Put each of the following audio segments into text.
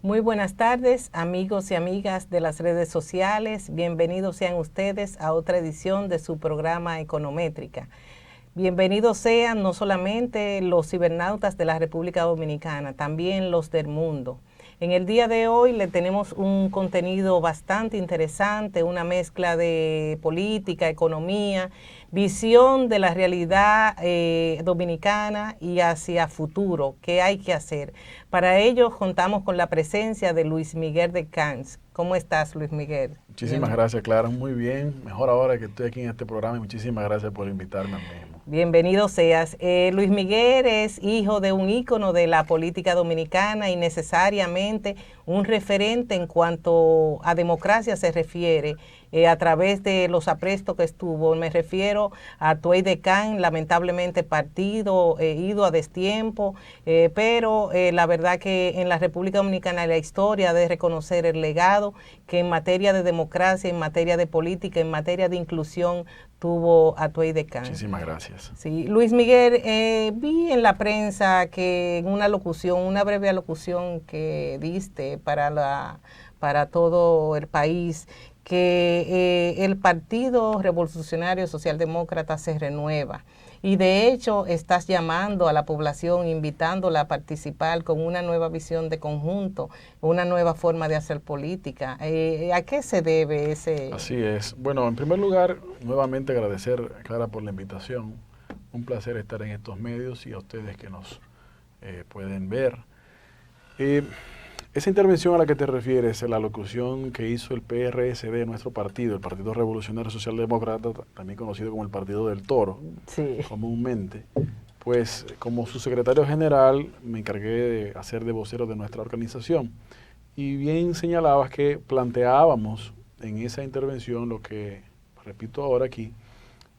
Muy buenas tardes, amigos y amigas de las redes sociales. Bienvenidos sean ustedes a otra edición de su programa Econométrica. Bienvenidos sean no solamente los cibernautas de la República Dominicana, también los del mundo. En el día de hoy le tenemos un contenido bastante interesante, una mezcla de política, economía, visión de la realidad dominicana y hacia futuro, qué hay que hacer. Para ello contamos con la presencia de Luis Miguel de Camps. ¿Cómo estás, Luis Miguel? Muchísimas gracias, Clara. Muy bien. Mejor ahora que estoy aquí en este programa y muchísimas gracias por invitarme al mismo. Bienvenido seas. Luis Miguel es hijo de un ícono de la política dominicana y necesariamente un referente en cuanto a democracia se refiere. A través de los aprestos que estuvo, me refiero a Tuey de Can, lamentablemente partido, ido a destiempo, pero la verdad que en la República Dominicana la historia de reconocer el legado que en materia de democracia, en materia de política, en materia de inclusión tuvo a Tuey de Can. Muchísimas gracias. Sí, Luis Miguel, vi en la prensa que en una locución, una breve locución que diste para todo el país, que el Partido Revolucionario Socialdemócrata se renueva y de hecho estás llamando a la población, invitándola a participar con una nueva visión de conjunto, una nueva forma de hacer política. ¿A qué se debe ese...? Así es. Bueno, en primer lugar, nuevamente agradecer, Clara, por la invitación. Un placer estar en estos medios y a ustedes que nos pueden ver. Esa intervención a la que te refieres, la locución que hizo el PRSD, nuestro partido, el Partido Revolucionario Socialdemócrata, también conocido como el Partido del Toro, sí, comúnmente, pues como su secretario general me encargué de hacer de vocero de nuestra organización. Y bien señalabas que planteábamos en esa intervención lo que repito ahora aquí,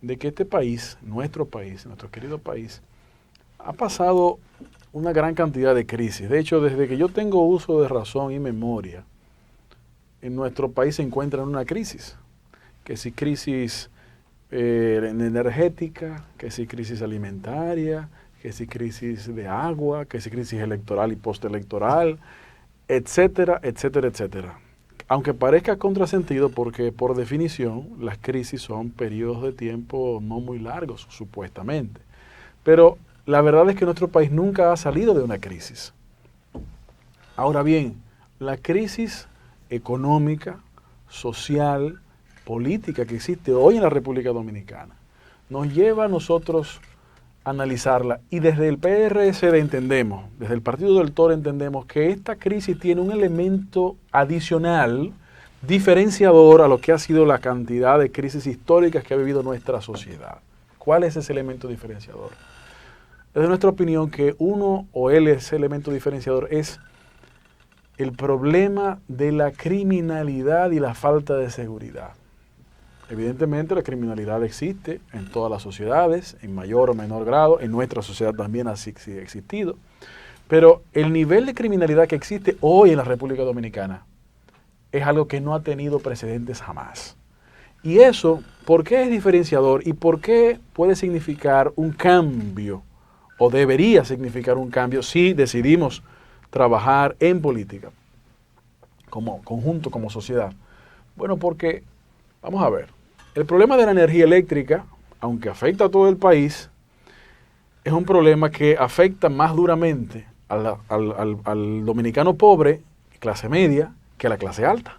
de que este país, nuestro querido país, ha pasado una gran cantidad de crisis. De hecho, desde que yo tengo uso de razón y memoria, en nuestro país se encuentra en una crisis. Que si crisis energética, que si crisis alimentaria, que si crisis de agua, que si crisis electoral y postelectoral, etcétera, etcétera, etcétera. Aunque parezca contrasentido porque por definición las crisis son periodos de tiempo no muy largos, supuestamente. Pero la verdad es que nuestro país nunca ha salido de una crisis. Ahora bien, la crisis económica, social, política que existe hoy en la República Dominicana nos lleva a nosotros a analizarla. Y desde el PRSD entendemos, desde el Partido del Toro entendemos que esta crisis tiene un elemento adicional, diferenciador a lo que ha sido la cantidad de crisis históricas que ha vivido nuestra sociedad. ¿Cuál es ese elemento diferenciador? Es de nuestra opinión que ese elemento diferenciador es el problema de la criminalidad y la falta de seguridad. Evidentemente la criminalidad existe en todas las sociedades, en mayor o menor grado, en nuestra sociedad también ha existido, pero el nivel de criminalidad que existe hoy en la República Dominicana es algo que no ha tenido precedentes jamás. Y eso, ¿por qué es diferenciador y por qué puede significar un cambio o debería significar un cambio si decidimos trabajar en política como conjunto, como sociedad? Bueno, porque, vamos a ver, el problema de la energía eléctrica, aunque afecta a todo el país, es un problema que afecta más duramente al dominicano pobre, clase media, que a la clase alta.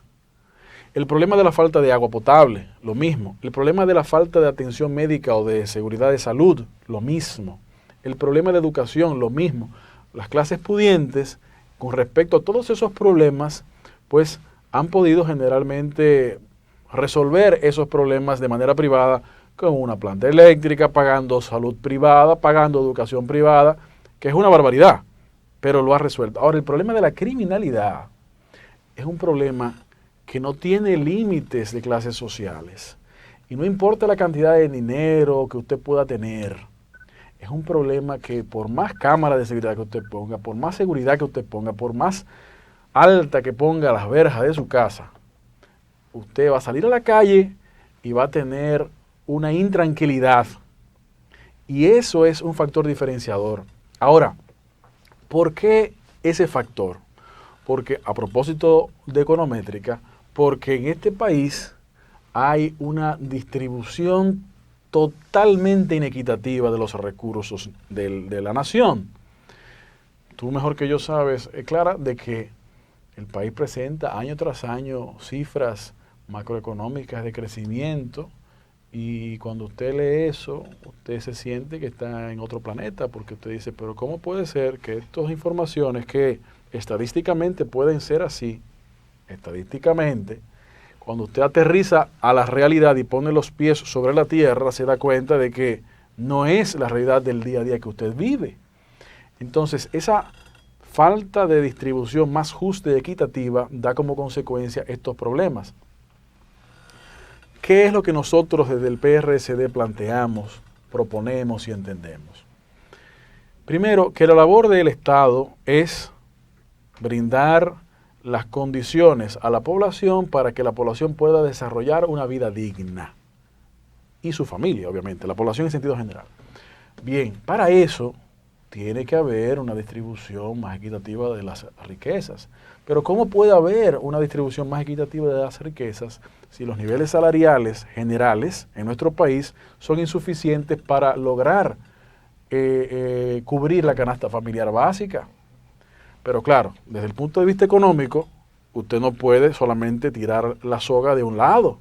El problema de la falta de agua potable, lo mismo. El problema de la falta de atención médica o de seguridad de salud, lo mismo. El problema de educación, lo mismo. Las clases pudientes, con respecto a todos esos problemas, pues han podido generalmente resolver esos problemas de manera privada con una planta eléctrica, pagando salud privada, pagando educación privada, que es una barbaridad, pero lo ha resuelto. Ahora, el problema de la criminalidad es un problema que no tiene límites de clases sociales. Y no importa la cantidad de dinero que usted pueda tener, es un problema que por más cámaras de seguridad que usted ponga, por más seguridad que usted ponga, por más alta que ponga las verjas de su casa, usted va a salir a la calle y va a tener una intranquilidad. Y eso es un factor diferenciador. Ahora, ¿por qué ese factor? porque a propósito de econométrica, porque en este país hay una distribución totalmente inequitativa de los recursos de la nación. Tú mejor que yo sabes, Clara, de que el país presenta año tras año cifras macroeconómicas de crecimiento, y cuando usted lee eso, usted se siente que está en otro planeta, porque usted dice, pero ¿cómo puede ser que estas informaciones que estadísticamente pueden ser así, estadísticamente, cuando usted aterriza a la realidad y pone los pies sobre la tierra, se da cuenta de que no es la realidad del día a día que usted vive? Entonces, esa falta de distribución más justa y equitativa da como consecuencia estos problemas. ¿Qué es lo que nosotros desde el PRSD planteamos, proponemos y entendemos? Primero, que la labor del Estado es brindar las condiciones a la población para que la población pueda desarrollar una vida digna. Y su familia, obviamente, la población en sentido general. Bien, para eso tiene que haber una distribución más equitativa de las riquezas. Pero ¿cómo puede haber una distribución más equitativa de las riquezas si los niveles salariales generales en nuestro país son insuficientes para lograr cubrir la canasta familiar básica? Pero claro, desde el punto de vista económico, usted no puede solamente tirar la soga de un lado.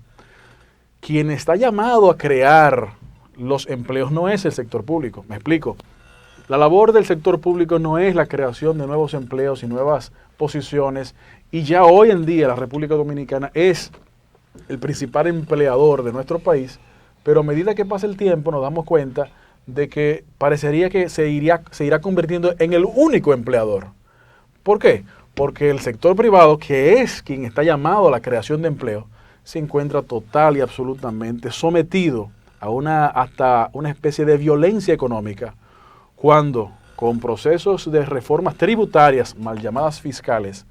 Quien está llamado a crear los empleos no es el sector público. Me explico. La labor del sector público no es la creación de nuevos empleos y nuevas posiciones, y ya hoy en día la República Dominicana es el principal empleador de nuestro país, pero a medida que pasa el tiempo nos damos cuenta de que parecería que se irá convirtiendo en el único empleador. ¿Por qué? Porque el sector privado, que es quien está llamado a la creación de empleo, se encuentra total y absolutamente sometido a hasta una especie de violencia económica, cuando con procesos de reformas tributarias, mal llamadas fiscales,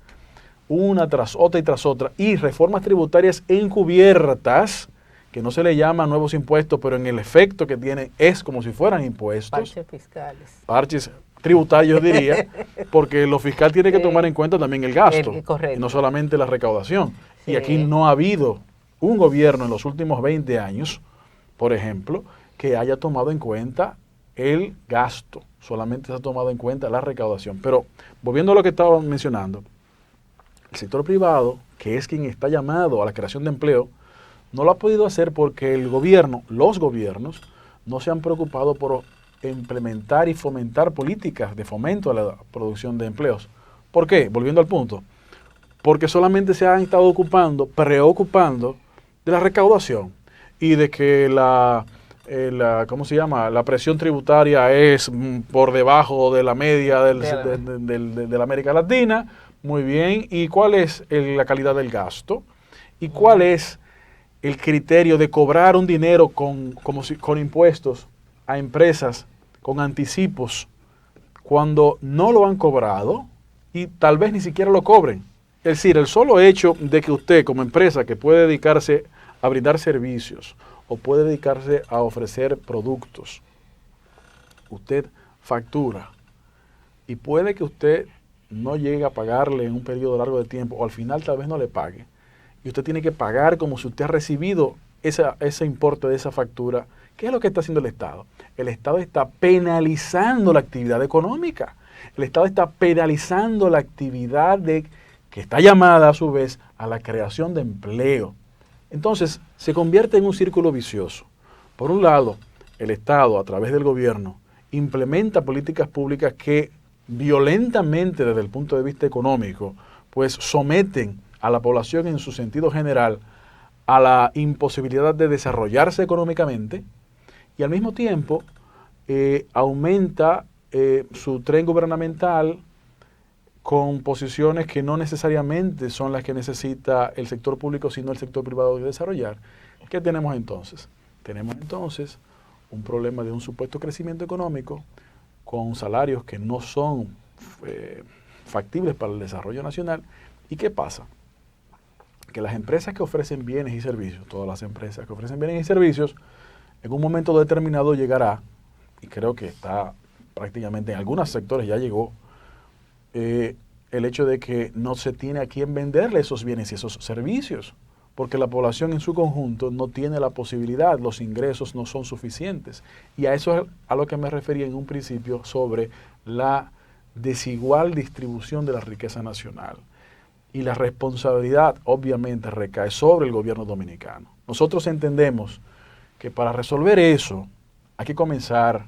una tras otra, y reformas tributarias encubiertas, que no se le llaman nuevos impuestos, pero en el efecto que tienen es como si fueran impuestos. Parches fiscales. Parches tributarios, diría, porque lo fiscal tiene que tomar en cuenta también el gasto, y no solamente la recaudación. Sí. Y aquí no ha habido un gobierno en los últimos 20 años, por ejemplo, que haya tomado en cuenta el gasto, solamente se ha tomado en cuenta la recaudación. Pero volviendo a lo que estaba mencionando, el sector privado, que es quien está llamado a la creación de empleo, no lo ha podido hacer porque el gobierno, los gobiernos, no se han preocupado por implementar y fomentar políticas de fomento a la producción de empleos. ¿Por qué? Volviendo al punto, porque solamente se han estado preocupando de la recaudación y de que la presión tributaria es por debajo de la media de la América Latina. Muy bien. ¿Y cuál es la calidad del gasto? ¿Y cuál es el criterio de cobrar un dinero con impuestos a empresas con anticipos cuando no lo han cobrado y tal vez ni siquiera lo cobren? Es decir, el solo hecho de que usted como empresa que puede dedicarse a brindar servicios o puede dedicarse a ofrecer productos, usted factura y puede que usted no llegue a pagarle en un periodo largo de tiempo o al final tal vez no le pague y usted tiene que pagar como si usted ha recibido ese importe de esa factura. ¿Qué es lo que está haciendo el Estado? El Estado está penalizando la actividad económica. El Estado está penalizando la actividad que está llamada a su vez a la creación de empleo. Entonces, se convierte en un círculo vicioso. Por un lado, el Estado, a través del gobierno, implementa políticas públicas que violentamente, desde el punto de vista económico, pues someten a la población en su sentido general a la imposibilidad de desarrollarse económicamente, y al mismo tiempo aumenta su tren gubernamental con posiciones que no necesariamente son las que necesita el sector público, sino el sector privado de desarrollar. ¿Qué tenemos entonces? Tenemos entonces un problema de un supuesto crecimiento económico con salarios que no son factibles para el desarrollo nacional. ¿Y qué pasa? Que las empresas que ofrecen bienes y servicios, todas las empresas que ofrecen bienes y servicios, en un momento determinado llegará, y creo que está prácticamente en algunos sectores ya llegó, el el hecho de que no se tiene a quién venderle esos bienes y esos servicios, porque la población en su conjunto no tiene la posibilidad, los ingresos no son suficientes. Y a eso es a lo que me refería en un principio sobre la desigual distribución de la riqueza nacional. Y la responsabilidad obviamente recae sobre el gobierno dominicano. Nosotros entendemos que para resolver eso hay que comenzar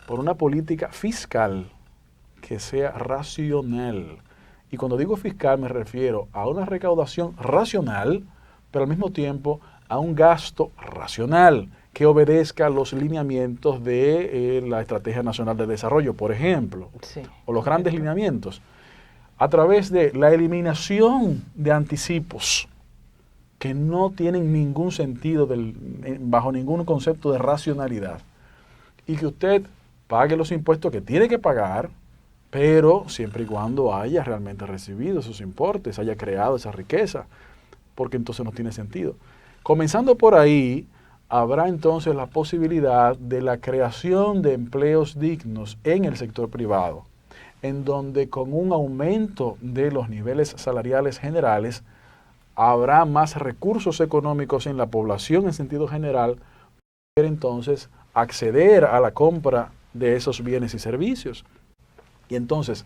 por una política fiscal que sea racional. Y cuando digo fiscal me refiero a una recaudación racional, pero al mismo tiempo a un gasto racional que obedezca los lineamientos de la Estrategia Nacional de Desarrollo, por ejemplo, sí, o los grandes lineamientos, a través de la eliminación de anticipos que no tienen ningún sentido bajo ningún concepto de racionalidad, y que usted pague los impuestos que tiene que pagar, pero siempre y cuando haya realmente recibido esos importes, haya creado esa riqueza, porque entonces no tiene sentido. Comenzando por ahí, habrá entonces la posibilidad de la creación de empleos dignos en el sector privado, en donde con un aumento de los niveles salariales generales, habrá más recursos económicos en la población en sentido general, para entonces acceder a la compra de esos bienes y servicios. Y entonces,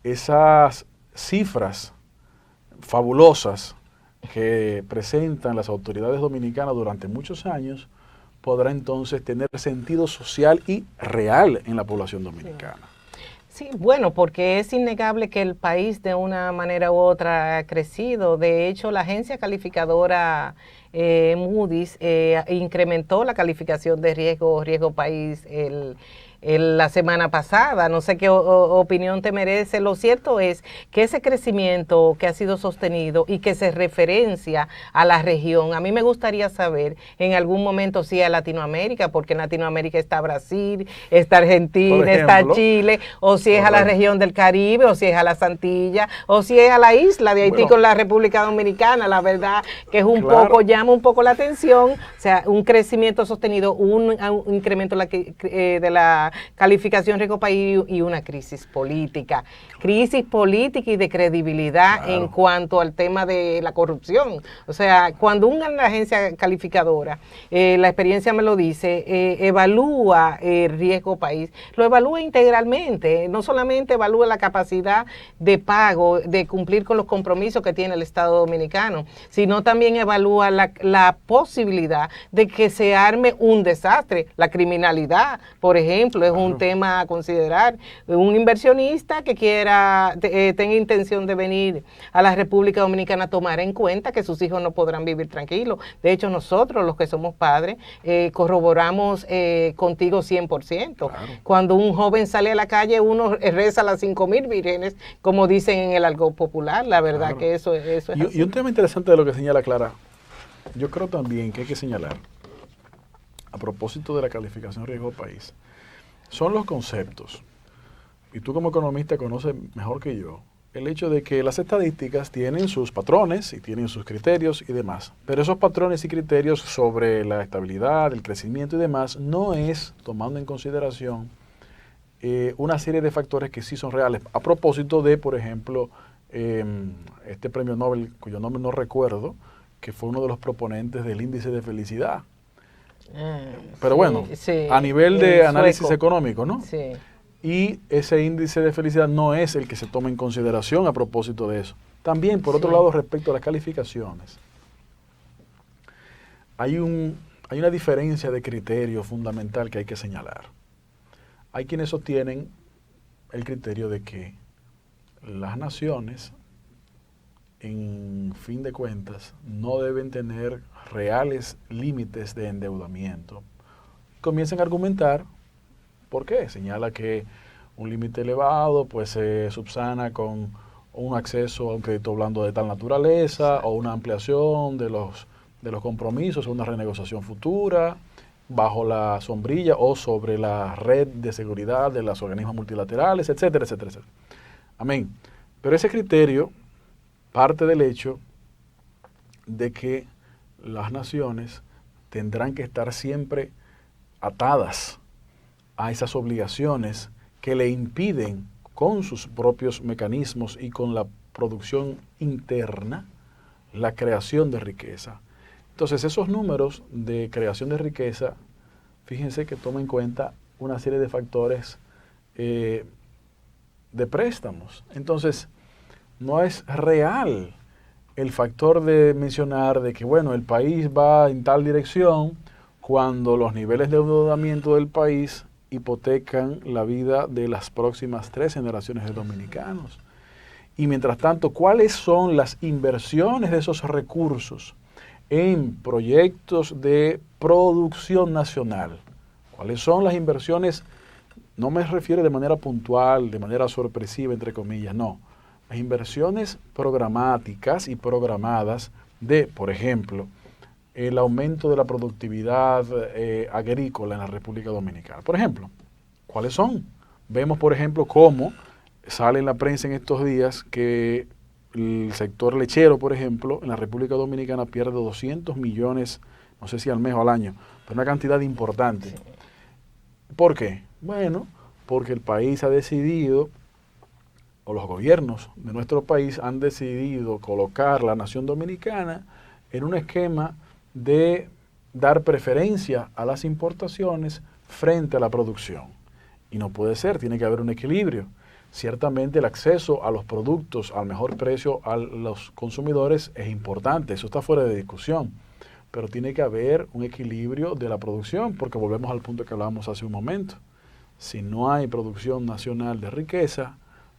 esas cifras fabulosas que presentan las autoridades dominicanas durante muchos años, podrá entonces tener sentido social y real en la población dominicana. Sí, bueno, porque es innegable que el país de una manera u otra ha crecido. De hecho, la agencia calificadora Moody's incrementó la calificación de riesgo país la semana pasada. No sé qué opinión te merece. Lo cierto es que ese crecimiento que ha sido sostenido y que se referencia a la región, a mí me gustaría saber en algún momento si a Latinoamérica, porque en Latinoamérica está Brasil, está Argentina, está Chile, o si es a la región del Caribe, o si es a las Antillas, o si es a la isla de Haití con la República Dominicana. La verdad que es un poco, llama un poco la atención, o sea, un crecimiento sostenido, un incremento de la calificación riesgo país y una crisis política y de credibilidad en cuanto al tema de la corrupción. O sea, cuando una agencia calificadora, la experiencia me lo dice, evalúa el riesgo país, lo evalúa integralmente, no solamente evalúa la capacidad de pago, de cumplir con los compromisos que tiene el Estado Dominicano, sino también evalúa la posibilidad de que se arme un desastre, la criminalidad, por ejemplo, es un tema a considerar. Un inversionista que tenga intención de venir a la República Dominicana, tomar en cuenta que sus hijos no podrán vivir tranquilos. De hecho, nosotros, los que somos padres, corroboramos contigo 100%. Claro. Cuando un joven sale a la calle, uno reza las 5,000 vírgenes, como dicen en el argot popular. La verdad que eso es así. Y un tema interesante de lo que señala Clara, yo creo también que hay que señalar, a propósito de la calificación riesgo país, son los conceptos. Y tú como economista conoces mejor que yo el hecho de que las estadísticas tienen sus patrones y tienen sus criterios y demás. Pero esos patrones y criterios sobre la estabilidad, el crecimiento y demás no es tomando en consideración una serie de factores que sí son reales. A propósito de, por ejemplo, este premio Nobel, cuyo nombre no recuerdo, que fue uno de los proponentes del índice de felicidad. Pero bueno, a nivel de análisis económico, ¿no? Sí. Y ese índice de felicidad no es el que se toma en consideración a propósito de eso. También, por otro lado, respecto a las calificaciones, hay una diferencia de criterio fundamental que hay que señalar. Hay quienes sostienen el criterio de que las naciones, en fin de cuentas, no deben tener reales límites de endeudamiento. Comienzan a argumentar por qué. Señala que un límite elevado pues se subsana con un acceso a un crédito blando de tal naturaleza o una ampliación de los compromisos o una renegociación futura bajo la sombrilla o sobre la red de seguridad de los organismos multilaterales, etcétera, etcétera, etcétera. Amén. Pero ese criterio parte del hecho de que las naciones tendrán que estar siempre atadas a esas obligaciones que le impiden con sus propios mecanismos y con la producción interna, la creación de riqueza. Entonces, esos números de creación de riqueza, fíjense que toman en cuenta una serie de factores de préstamos. Entonces, no es real el factor de mencionar de que, bueno, el país va en tal dirección cuando los niveles de endeudamiento del país hipotecan la vida de las próximas 3 generaciones de dominicanos. Y mientras tanto, ¿cuáles son las inversiones de esos recursos en proyectos de producción nacional? ¿Cuáles son las inversiones? No me refiero de manera puntual, de manera sorpresiva, entre comillas, no. Las inversiones programáticas y programadas de, por ejemplo, el aumento de la productividad agrícola en la República Dominicana. Por ejemplo, ¿cuáles son? Vemos, por ejemplo, cómo sale en la prensa en estos días que el sector lechero, por ejemplo, en la República Dominicana pierde 200 millones, no sé si al mes o al año, pero una cantidad importante. ¿Por qué? Bueno, porque el país ha decidido, o los gobiernos de nuestro país han decidido colocar la nación dominicana en un esquema de dar preferencia a las importaciones frente a la producción. Y no puede ser, tiene que haber un equilibrio. Ciertamente el acceso a los productos al mejor precio a los consumidores es importante, eso está fuera de discusión, pero tiene que haber un equilibrio de la producción, porque volvemos al punto que hablábamos hace un momento. Si no hay producción nacional de riqueza,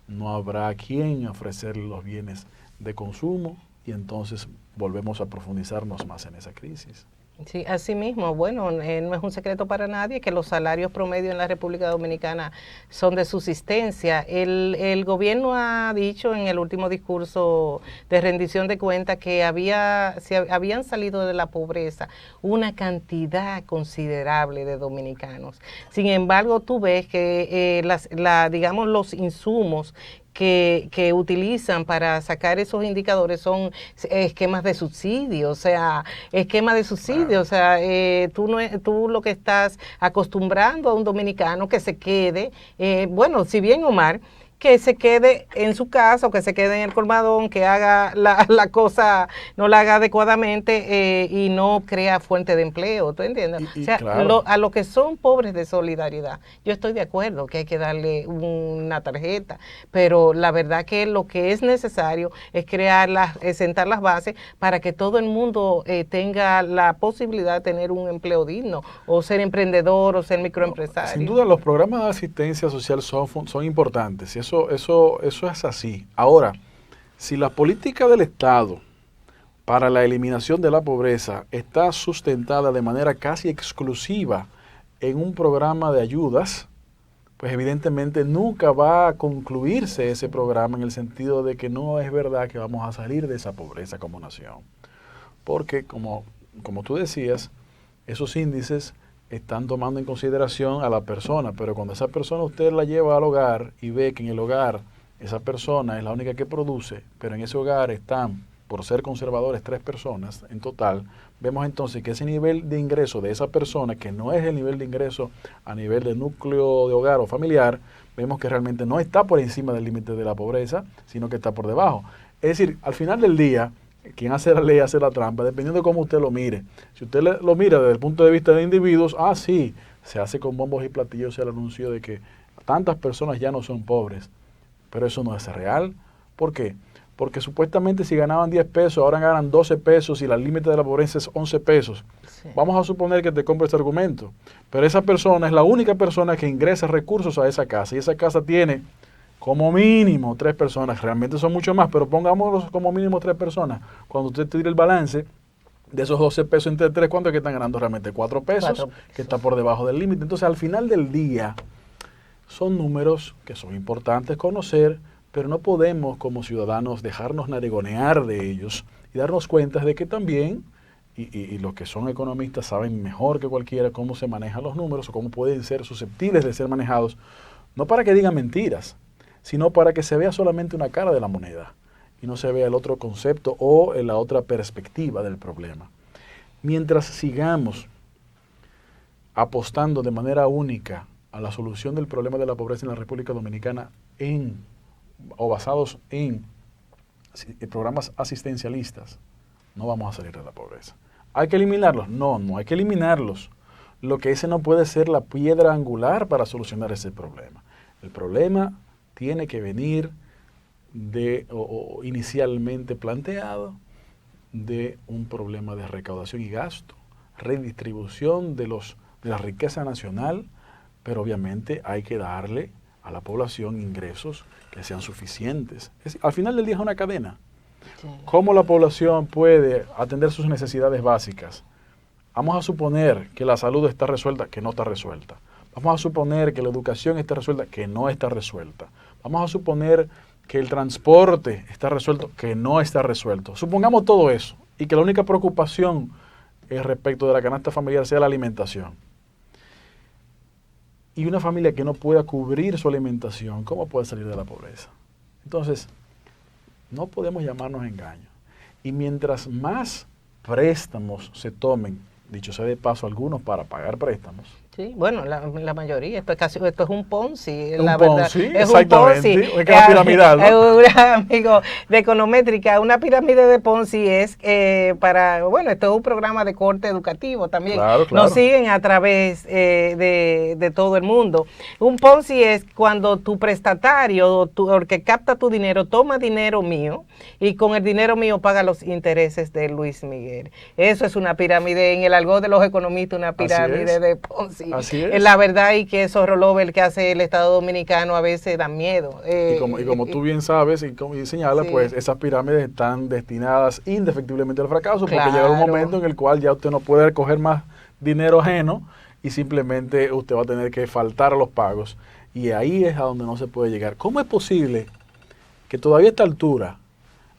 no habrá quien ofrecer los bienes de consumo y entonces volvemos a profundizarnos más en esa crisis. Sí, así mismo, bueno, no es un secreto para nadie que los salarios promedio en la República Dominicana son de subsistencia. El gobierno ha dicho en el último discurso de rendición de cuentas que habían salido de la pobreza una cantidad considerable de dominicanos. Sin embargo, tú ves que digamos los insumos que utilizan para sacar esos indicadores son esquemas de subsidio, o sea, tú lo que estás acostumbrando a un dominicano que se quede, bueno, si bien Omar, que se quede en su casa o que se quede en el colmadón, que haga la cosa, no la haga adecuadamente y no crea fuente de empleo, ¿tú entiendes? O sea, claro, a los que son pobres de solidaridad, yo estoy de acuerdo que hay que darle una tarjeta, pero la verdad que lo que es necesario es sentar las bases para que todo el mundo tenga la posibilidad de tener un empleo digno, o ser emprendedor, o ser microempresario. Sin duda, los programas de asistencia social son importantes, y eso es así. Ahora, si la política del Estado para la eliminación de la pobreza está sustentada de manera casi exclusiva en un programa de ayudas, pues evidentemente nunca va a concluirse ese programa en el sentido de que no es verdad que vamos a salir de esa pobreza como nación. Porque, como tú decías, esos índices están tomando en consideración a la persona, pero cuando esa persona usted la lleva al hogar y ve que en el hogar esa persona es la única que produce, pero en ese hogar están, por ser conservadores, 3 personas en total, vemos entonces que ese nivel de ingreso de esa persona, que no es el nivel de ingreso a nivel de núcleo de hogar o familiar, vemos que realmente no está por encima del límite de la pobreza, sino que está por debajo. Es decir, al final del día, quien hace la ley hace la trampa, dependiendo de cómo usted lo mire. Si usted lo mira desde el punto de vista de individuos, sí, se hace con bombos y platillos el anuncio de que tantas personas ya no son pobres, pero eso no es real. ¿Por qué? Porque supuestamente si ganaban 10 pesos, ahora ganan 12 pesos y el límite de la pobreza es 11 pesos. Sí. Vamos a suponer que te compre este argumento, pero esa persona es la única persona que ingresa recursos a esa casa, y esa casa tiene como mínimo 3 personas, realmente son mucho más, pero pongámoslos como mínimo 3 personas. Cuando usted tire el balance de esos 12 pesos entre 3, ¿cuánto es que están ganando realmente? 4 pesos, que está por debajo del límite. Entonces, al final del día, son números que son importantes conocer, pero no podemos como ciudadanos dejarnos narigonear de ellos y darnos cuenta de que también, y los que son economistas saben mejor que cualquiera cómo se manejan los números o cómo pueden ser susceptibles de ser manejados, no para que digan mentiras, sino para que se vea solamente una cara de la moneda y no se vea el otro concepto o la otra perspectiva del problema. Mientras sigamos apostando de manera única a la solución del problema de la pobreza en la República Dominicana o basados en programas asistencialistas, no vamos a salir de la pobreza. ¿Hay que eliminarlos? No, no hay que eliminarlos. Lo que ese no puede ser la piedra angular para solucionar ese problema. El problema tiene que venir inicialmente planteado de un problema de recaudación y gasto, redistribución de la riqueza nacional, pero obviamente hay que darle a la población ingresos que sean suficientes. Al final del día es una cadena. Sí. ¿Cómo la población puede atender sus necesidades básicas? Vamos a suponer que la salud está resuelta, que no está resuelta. Vamos a suponer que la educación está resuelta, que no está resuelta. Vamos a suponer que el transporte está resuelto, que no está resuelto. Supongamos todo eso y que la única preocupación respecto de la canasta familiar sea la alimentación. Y una familia que no pueda cubrir su alimentación, ¿cómo puede salir de la pobreza? Entonces, no podemos llamarnos engaños. Y mientras más préstamos se tomen, dicho sea de paso, algunos para pagar préstamos. Sí, bueno, la mayoría, esto es un Ponzi, la verdad. Es un Ponzi. Es que es piramidal, ¿no? Un amigo de Econométrica, una pirámide de Ponzi es bueno, esto es un programa de corte educativo también. Claro. Nos siguen a través de todo el mundo. Un Ponzi es cuando tu prestatario, el que capta tu dinero, toma dinero mío y con el dinero mío paga los intereses de Luis Miguel. Eso es una pirámide, en el argot de los economistas, una pirámide de Ponzi. Así es. La verdad y que esos rollovers que hace el Estado Dominicano a veces dan miedo. Y como tú bien sabes y señalas, sí, pues esas pirámides están destinadas indefectiblemente al fracaso, porque llega un momento en el cual ya usted no puede recoger más dinero ajeno y simplemente usted va a tener que faltar a los pagos. Y ahí es a donde no se puede llegar. ¿Cómo es posible que todavía a esta altura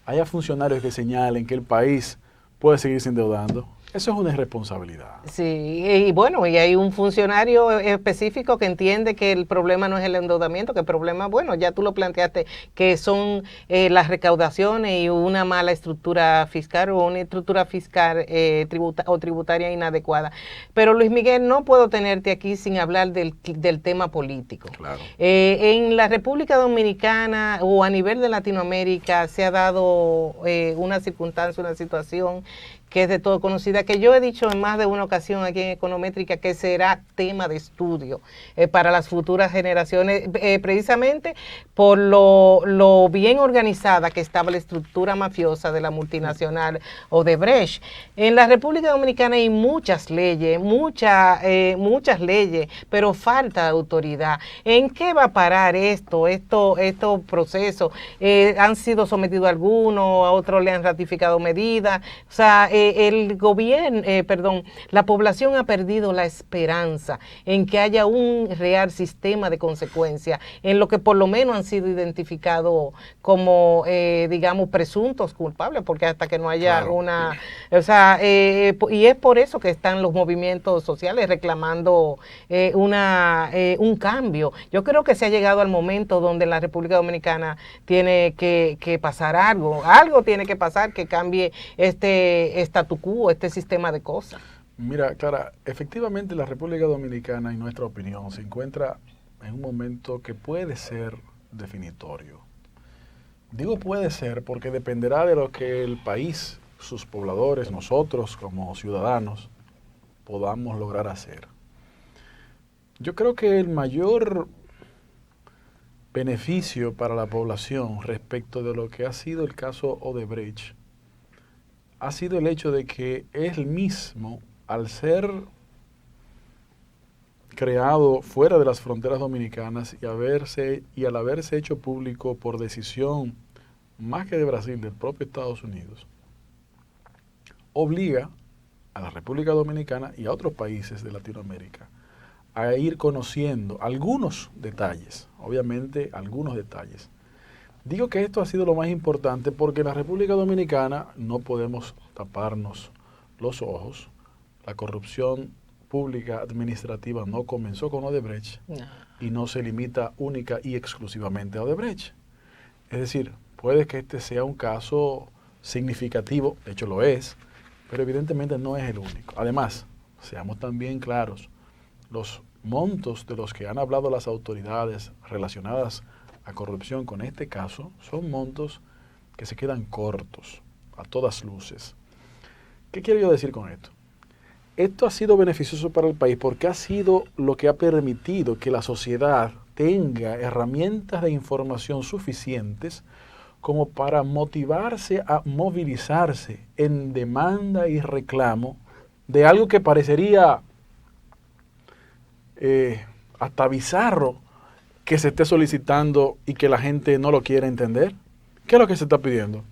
haya funcionarios que señalen que el país puede seguirse endeudando? Eso es una irresponsabilidad. Sí, y bueno, y hay un funcionario específico que entiende que el problema no es el endeudamiento, que el problema, bueno, ya tú lo planteaste, que son las recaudaciones y una mala estructura fiscal o una estructura fiscal tributaria inadecuada. Pero Luis Miguel, no puedo tenerte aquí sin hablar del tema político. Claro. En la República Dominicana o a nivel de Latinoamérica se ha dado una circunstancia, una situación que es de todo conocida, que yo he dicho en más de una ocasión aquí en Econométrica que será tema de estudio para las futuras generaciones, precisamente por lo bien organizada que estaba la estructura mafiosa de la multinacional Odebrecht. En la República Dominicana hay muchas leyes, muchas leyes, pero falta de autoridad. ¿En qué va a parar estos procesos? ¿Han sido sometidos a algunos, a otros le han ratificado medidas? O sea, el gobierno, la población ha perdido la esperanza en que haya un real sistema de consecuencias, en lo que por lo menos han sido identificados como, digamos, presuntos culpables, porque hasta que no haya una... O sea, y es por eso que están los movimientos sociales reclamando un cambio. Yo creo que se ha llegado al momento donde la República Dominicana tiene que pasar algo tiene que pasar que cambie este statu quo, este sistema de cosas. Mira, Clara, efectivamente la República Dominicana, en nuestra opinión, se encuentra en un momento que puede ser definitorio. Digo puede ser porque dependerá de lo que el país, sus pobladores, nosotros como ciudadanos, podamos lograr hacer. Yo creo que el mayor beneficio para la población respecto de lo que ha sido el caso Odebrecht ha sido el hecho de que él mismo, al ser creado fuera de las fronteras dominicanas y al haberse hecho público por decisión más que de Brasil, del propio Estados Unidos, obliga a la República Dominicana y a otros países de Latinoamérica a ir conociendo algunos detalles, obviamente algunos detalles. Digo que esto ha sido lo más importante porque en la República Dominicana no podemos taparnos los ojos. La corrupción pública administrativa no comenzó con Odebrecht y no se limita única y exclusivamente a Odebrecht. Es decir, puede que este sea un caso significativo, de hecho lo es, pero evidentemente no es el único. Además, seamos también claros, los montos de los que han hablado las autoridades relacionadas a corrupción con este caso son montos que se quedan cortos, a todas luces. ¿Qué quiero yo decir con esto? Esto ha sido beneficioso para el país porque ha sido lo que ha permitido que la sociedad tenga herramientas de información suficientes como para motivarse a movilizarse en demanda y reclamo de algo que parecería hasta bizarro que se esté solicitando y que la gente no lo quiere entender. ¿Qué es lo que se está pidiendo?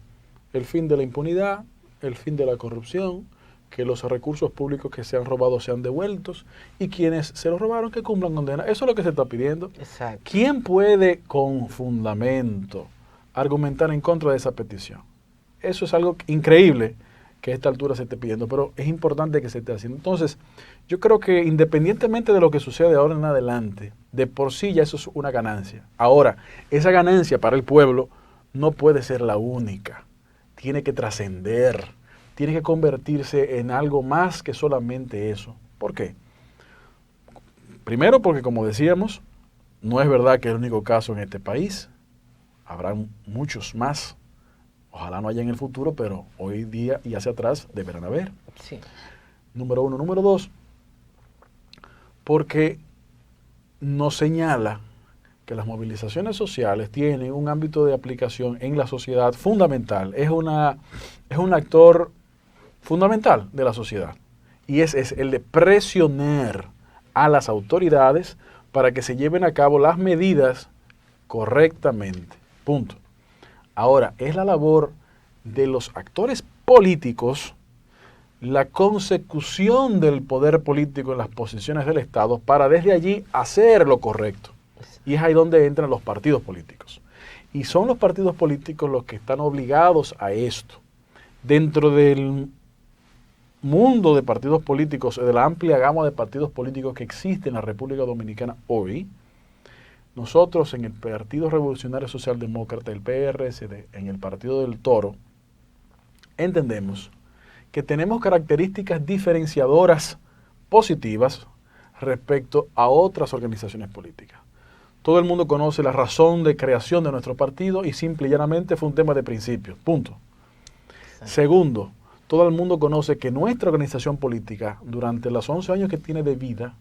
El fin de la impunidad, el fin de la corrupción, que los recursos públicos que se han robado sean devueltos y quienes se los robaron que cumplan condena. Eso es lo que se está pidiendo. Exacto. ¿Quién puede con fundamento argumentar en contra de esa petición? Eso es algo increíble que a esta altura se esté pidiendo, pero es importante que se esté haciendo. Entonces, yo creo que independientemente de lo que sucede ahora en adelante, de por sí ya eso es una ganancia. Ahora, esa ganancia para el pueblo no puede ser la única. Tiene que trascender, tiene que convertirse en algo más que solamente eso. ¿Por qué? Primero porque, como decíamos, no es verdad que es el único caso en este país. Habrá muchos más. Ojalá no haya en el futuro, pero hoy día y hacia atrás deberán haber. Sí. Número uno. Número dos, porque nos señala que las movilizaciones sociales tienen un ámbito de aplicación en la sociedad fundamental. Es un actor fundamental de la sociedad. Y es el de presionar a las autoridades para que se lleven a cabo las medidas correctamente. Punto. Ahora, es la labor de los actores políticos la consecución del poder político en las posiciones del Estado para desde allí hacer lo correcto. Y es ahí donde entran los partidos políticos. Y son los partidos políticos los que están obligados a esto. Dentro del mundo de partidos políticos, de la amplia gama de partidos políticos que existe en la República Dominicana hoy, nosotros en el Partido Revolucionario Socialdemócrata, el PRSD, en el Partido del Toro, entendemos que tenemos características diferenciadoras positivas respecto a otras organizaciones políticas. Todo el mundo conoce la razón de creación de nuestro partido y simple y llanamente fue un tema de principios. Punto. Segundo, todo el mundo conoce que nuestra organización política, durante los 11 años que tiene de vida,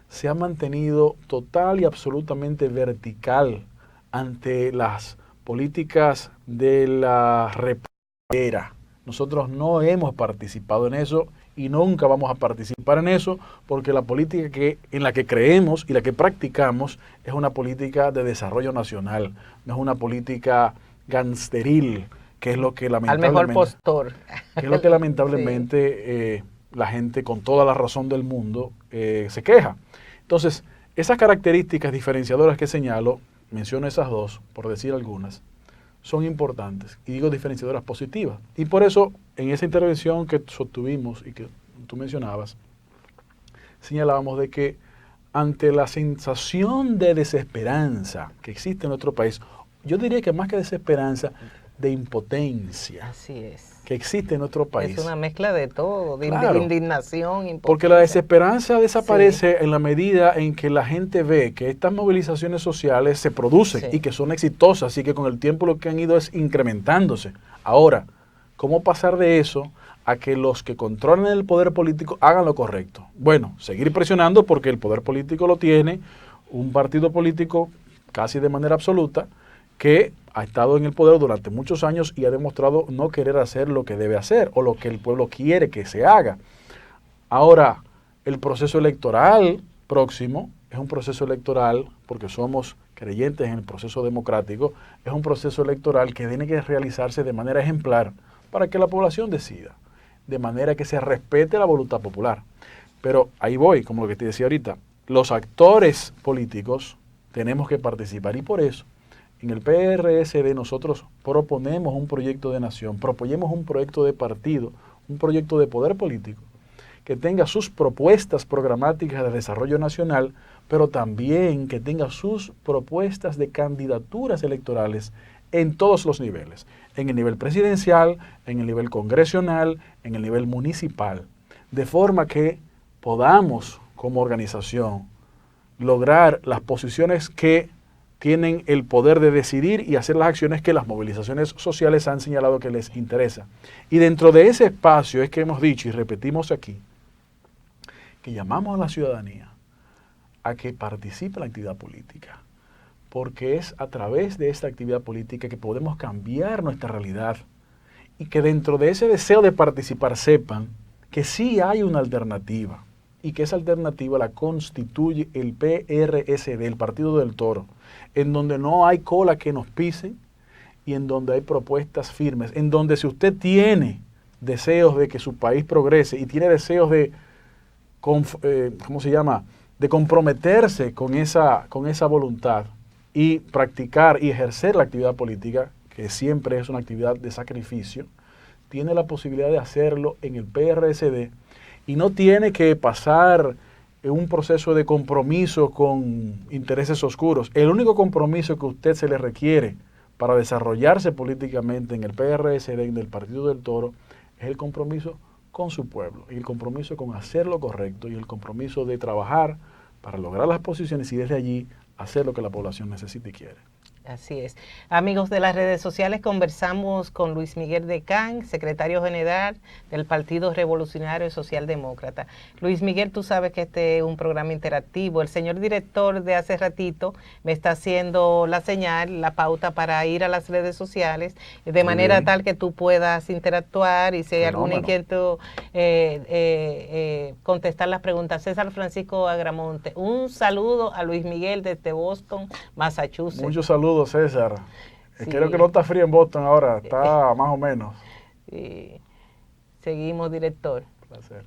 se ha mantenido total y absolutamente vertical ante las políticas de la repera. Nosotros no hemos participado en eso y nunca vamos a participar en eso porque la política en la que creemos y la que practicamos es una política de desarrollo nacional, no es una política gangsteril, que es lo que lamentablemente, al mejor postor. Que es lo que lamentablemente sí. La gente con toda la razón del mundo se queja. Entonces, esas características diferenciadoras que señalo, menciono esas dos, por decir algunas, son importantes, y digo diferenciadoras positivas. Y por eso, en esa intervención que sostuvimos y que tú mencionabas, señalábamos de que ante la sensación de desesperanza que existe en nuestro país, yo diría que más que desesperanza, de impotencia. Así es. Que existe en nuestro país. Es una mezcla de todo, de claro, indignación, impotencia. Porque la desesperanza desaparece sí. En la medida en que la gente ve que estas movilizaciones sociales se producen sí. Y que son exitosas, y que con el tiempo lo que han ido es incrementándose. Ahora, ¿cómo pasar de eso a que los que controlan el poder político hagan lo correcto? Bueno, seguir presionando porque el poder político lo tiene un partido político casi de manera absoluta que ha estado en el poder durante muchos años y ha demostrado no querer hacer lo que debe hacer o lo que el pueblo quiere que se haga. Ahora, el proceso electoral próximo es un proceso electoral, porque somos creyentes en el proceso democrático, es un proceso electoral que tiene que realizarse de manera ejemplar para que la población decida, de manera que se respete la voluntad popular. Pero ahí voy, como lo que te decía ahorita, los actores políticos tenemos que participar y por eso en el PRSD nosotros proponemos un proyecto de nación, proponemos un proyecto de partido, un proyecto de poder político que tenga sus propuestas programáticas de desarrollo nacional, pero también que tenga sus propuestas de candidaturas electorales en todos los niveles, en el nivel presidencial, en el nivel congresional, en el nivel municipal, de forma que podamos como organización lograr las posiciones que tienen el poder de decidir y hacer las acciones que las movilizaciones sociales han señalado que les interesa. Y dentro de ese espacio es que hemos dicho y repetimos aquí que llamamos a la ciudadanía a que participe en la actividad política, porque es a través de esta actividad política que podemos cambiar nuestra realidad y que dentro de ese deseo de participar sepan que sí hay una alternativa y que esa alternativa la constituye el PRSD, el Partido del Toro, en donde no hay cola que nos pisen y en donde hay propuestas firmes, en donde si usted tiene deseos de que su país progrese y tiene deseos de, ¿cómo se llama?, de comprometerse con esa voluntad y practicar y ejercer la actividad política, que siempre es una actividad de sacrificio, tiene la posibilidad de hacerlo en el PRSD y no tiene que pasar un proceso de compromiso con intereses oscuros. El único compromiso que a usted se le requiere para desarrollarse políticamente en el PRSD, en el Partido del Toro, es el compromiso con su pueblo, y el compromiso con hacer lo correcto, y el compromiso de trabajar para lograr las posiciones y desde allí hacer lo que la población necesita y quiere. Así es. Amigos de las redes sociales, conversamos con Luis Miguel Decán, secretario general del Partido Revolucionario Socialdemócrata. Luis Miguel, tú sabes que este es un programa interactivo. El señor director de hace ratito me está haciendo la señal, la pauta para ir a las redes sociales, de manera tal que tú puedas interactuar y si hay alguna inquietud, contestar las preguntas. César Francisco Agramonte, un saludo a Luis Miguel desde Boston, Massachusetts. Muchos saludos, César. Sí. Creo que no está frío en Boston ahora, está más o menos. Sí. Seguimos, director. Placer.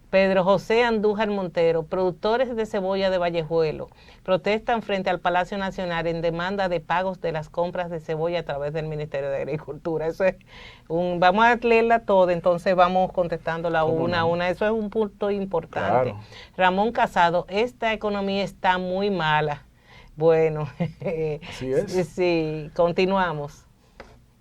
Pedro José Andújar Montero, productores de cebolla de Vallejuelo, protestan frente al Palacio Nacional en demanda de pagos de las compras de cebolla a través del Ministerio de Agricultura. Eso es vamos a leerla toda, entonces vamos contestándola una a una. Eso es un punto importante. Claro. Ramón Casado, esta economía está muy mala. Bueno, así es. Sí, continuamos.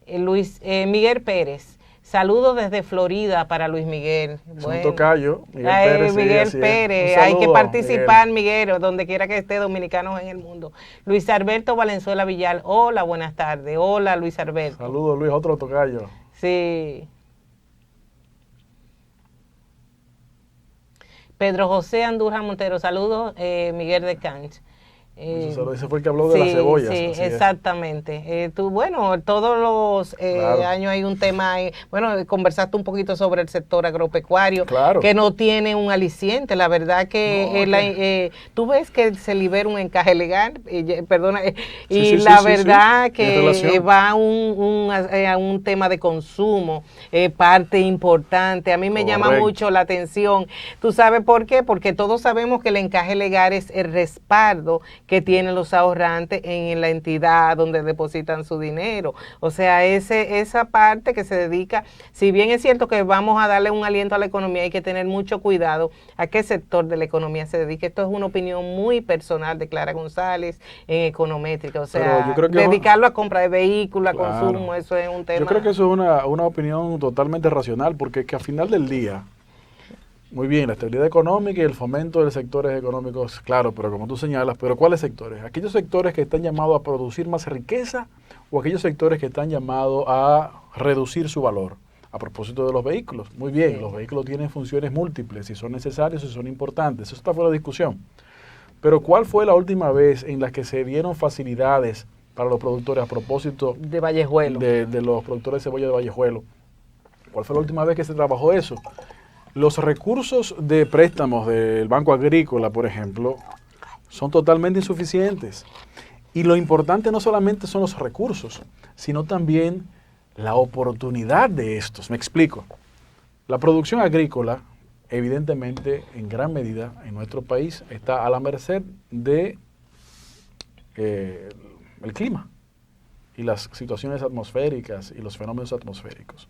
Miguel Pérez, saludos desde Florida para Luis Miguel. Es un tocayo, Miguel Pérez. Miguel Pérez, hay que participar, Miguel, donde quiera que esté, dominicanos en el mundo. Luis Alberto Valenzuela Villal, hola, buenas tardes. Hola, Luis Alberto. Saludos, Luis, otro tocayo. Sí. Pedro José Andújar Montero, saludos, Miguel de Canch. Ese fue el que habló de las cebollas. Sí, exactamente. Bueno, todos los claro. años hay un tema, bueno, conversaste un poquito sobre el sector agropecuario, claro. que no tiene un aliciente, la verdad que tú ves que se libera un encaje legal, perdona, y la verdad que va a un tema de consumo, parte importante. A mí me llama mucho la atención. ¿Tú sabes por qué? Porque todos sabemos que el encaje legal es el respaldo que tienen los ahorrantes en la entidad donde depositan su dinero. O sea, esa parte que se dedica, si bien es cierto que vamos a darle un aliento a la economía, hay que tener mucho cuidado a qué sector de la economía se dedique. Esto es una opinión muy personal de Clara González en Econométrica. O sea, yo creo que dedicarlo a compra de vehículos, claro. a consumo, eso es un tema. Yo creo que eso es una opinión totalmente racional, porque que al final del día, muy bien, la estabilidad económica y el fomento de sectores económicos, claro, pero como tú señalas, ¿pero cuáles sectores? ¿Aquellos sectores que están llamados a producir más riqueza o aquellos sectores que están llamados a reducir su valor? A propósito de los vehículos, muy bien, sí. Los vehículos tienen funciones múltiples, si son necesarios, si son importantes, eso está fuera de discusión. Pero ¿cuál fue la última vez en la que se dieron facilidades para los productores a propósito de Vallejuelo? De los productores de cebolla de Vallejuelo. ¿Cuál fue la última vez que se trabajó eso? Los recursos de préstamos del Banco Agrícola, por ejemplo, son totalmente insuficientes. Y lo importante no solamente son los recursos, sino también la oportunidad de estos. Me explico. La producción agrícola, evidentemente, en gran medida, en nuestro país, está a la merced de el clima y las situaciones atmosféricas y los fenómenos atmosféricos.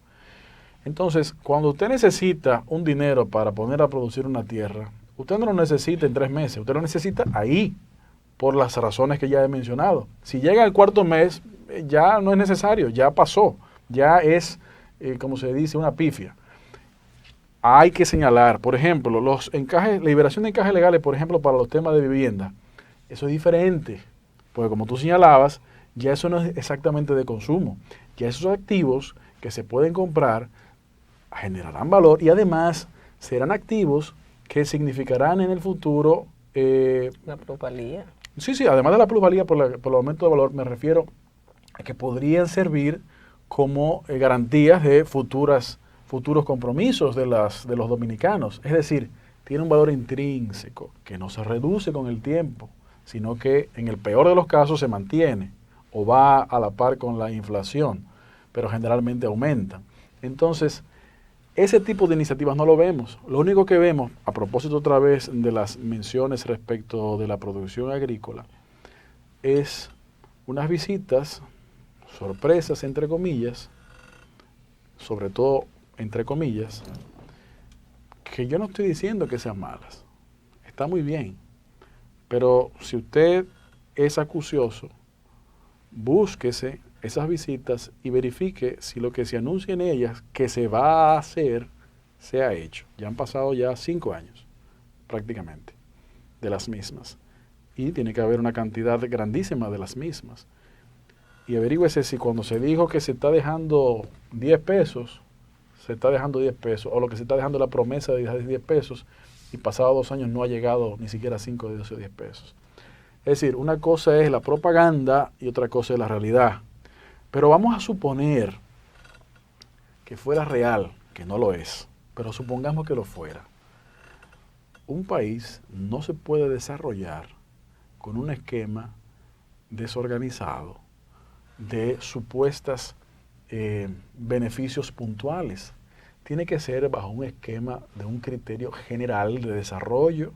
Entonces, cuando usted necesita un dinero para poner a producir una tierra, usted no lo necesita en 3 meses, usted lo necesita ahí, por las razones que ya he mencionado. Si llega el 4.º mes, ya no es necesario, ya pasó, ya es, como se dice, una pifia. Hay que señalar, por ejemplo, la liberación de encajes legales, por ejemplo, para los temas de vivienda. Eso es diferente, porque como tú señalabas, ya eso no es exactamente de consumo. Ya esos activos que se pueden comprar generarán valor y además serán activos que significarán en el futuro... La plusvalía. Sí, además de la plusvalía por el aumento de valor, me refiero a que podrían servir como garantías de futuros compromisos de los dominicanos. Es decir, tiene un valor intrínseco que no se reduce con el tiempo, sino que en el peor de los casos se mantiene o va a la par con la inflación, pero generalmente aumenta. Entonces, ese tipo de iniciativas no lo vemos. Lo único que vemos, a propósito otra vez de las menciones respecto de la producción agrícola, es unas visitas, sorpresas entre comillas, sobre todo entre comillas, que yo no estoy diciendo que sean malas. Está muy bien. Pero si usted es acucioso, búsquese esas visitas y verifique si lo que se anuncia en ellas que se va a hacer, se ha hecho. Ya han pasado ya 5 años, prácticamente, de las mismas. Y tiene que haber una cantidad grandísima de las mismas. Y averígüese si cuando se dijo que se está dejando 10 pesos, se está dejando 10 pesos, o lo que se está dejando la promesa de 10 pesos, y pasados 2 años no ha llegado ni siquiera a 5 de esos 10 pesos. Es decir, una cosa es la propaganda y otra cosa es la realidad. Pero vamos a suponer que fuera real, que no lo es, pero supongamos que lo fuera. Un país no se puede desarrollar con un esquema desorganizado de supuestas beneficios puntuales. Tiene que ser bajo un esquema de un criterio general de desarrollo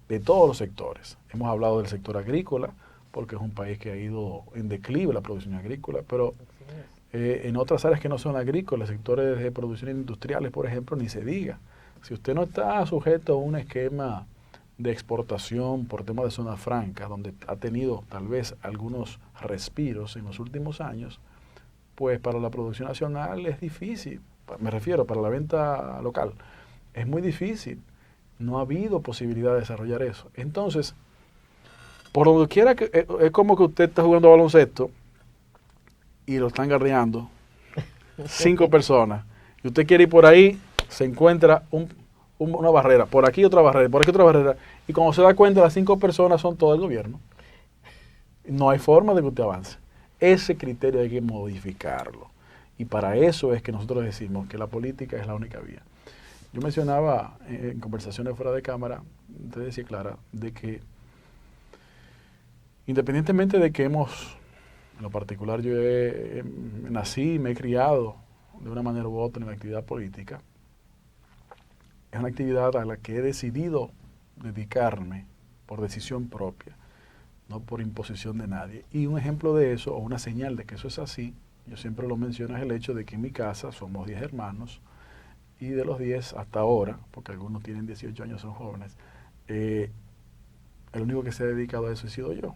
de todos los sectores. Hemos hablado del sector agrícola, porque es un país que ha ido en declive la producción agrícola, pero en otras áreas que no son agrícolas, sectores de producción industriales, por ejemplo, ni se diga. Si usted no está sujeto a un esquema de exportación por tema de zona franca, donde ha tenido tal vez algunos respiros en los últimos años, pues para la producción nacional es difícil. Me refiero para la venta local. Es muy difícil. No ha habido posibilidad de desarrollar eso. Entonces, por donde quiera que es como que usted está jugando baloncesto y lo están guardiando 5 personas y usted quiere ir por ahí, se encuentra una barrera, por aquí otra barrera, por aquí otra barrera, y cuando se da cuenta las 5 personas son todo el gobierno. No hay forma de que usted avance. Ese criterio hay que modificarlo, y para eso es que nosotros decimos que la política es la única vía. Yo mencionaba en conversaciones fuera de cámara, te decía Clara, de que independientemente de que en lo particular yo nací, me he criado de una manera u otra en la actividad política, es una actividad a la que he decidido dedicarme por decisión propia, no por imposición de nadie. Y un ejemplo de eso, o una señal de que eso es así, yo siempre lo menciono, es el hecho de que en mi casa somos 10 hermanos, y de los 10 hasta ahora, porque algunos tienen 18 años, son jóvenes, el único que se ha dedicado a eso he sido yo.